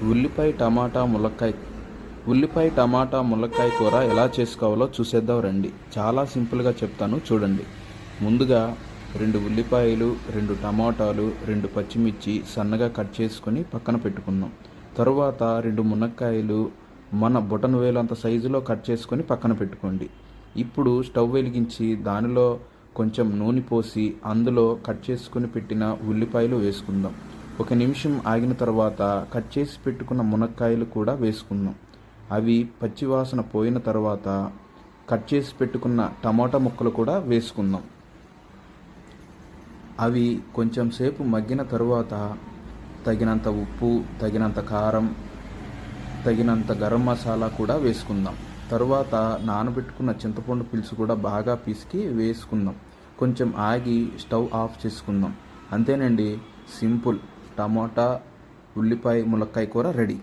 ఉల్లిపాయ టమాటా ములక్కాయ కూర ఎలా చేసుకోవాలో చూసేద్దాం రండి. చాలా సింపుల్గా చెప్తాను చూడండి. ముందుగా 2 ఉల్లిపాయలు, 2 టమాటాలు, 2 పచ్చిమిర్చి సన్నగా కట్ చేసుకొని పక్కన పెట్టుకుందాం. తరువాత 2 మునక్కాయలు మన బొటన వేలంత సైజులో కట్ చేసుకొని పక్కన పెట్టుకోండి. ఇప్పుడు స్టవ్ వెలిగించి దానిలో కొంచెం నూనె పోసి అందులో కట్ చేసుకొని పెట్టిన ఉల్లిపాయలు వేసుకుందాం. 1 నిమిషం ఆగిన తర్వాత కట్ చేసి పెట్టుకున్న మునక్కాయలు కూడా వేసుకుందాం. అవి పచ్చివాసన పోయిన తర్వాత కట్ చేసి పెట్టుకున్న టమాటా ముక్కలు కూడా వేసుకుందాం. అవి కొంచెం సేపు మగ్గిన తరువాత తగినంత ఉప్పు, తగినంత కారం, తగినంత గరం మసాలా కూడా వేసుకుందాం. తరువాత నానబెట్టుకున్న చింతపండు పులుసు కూడా బాగా పిసికి వేసుకుందాం. కొంచెం ఆగి స్టవ్ ఆఫ్ చేసుకుందాం. అంతేనండి, సింపుల్ టమాటా ఉల్లిపాయ ములక్కాయ కూర రెడీ.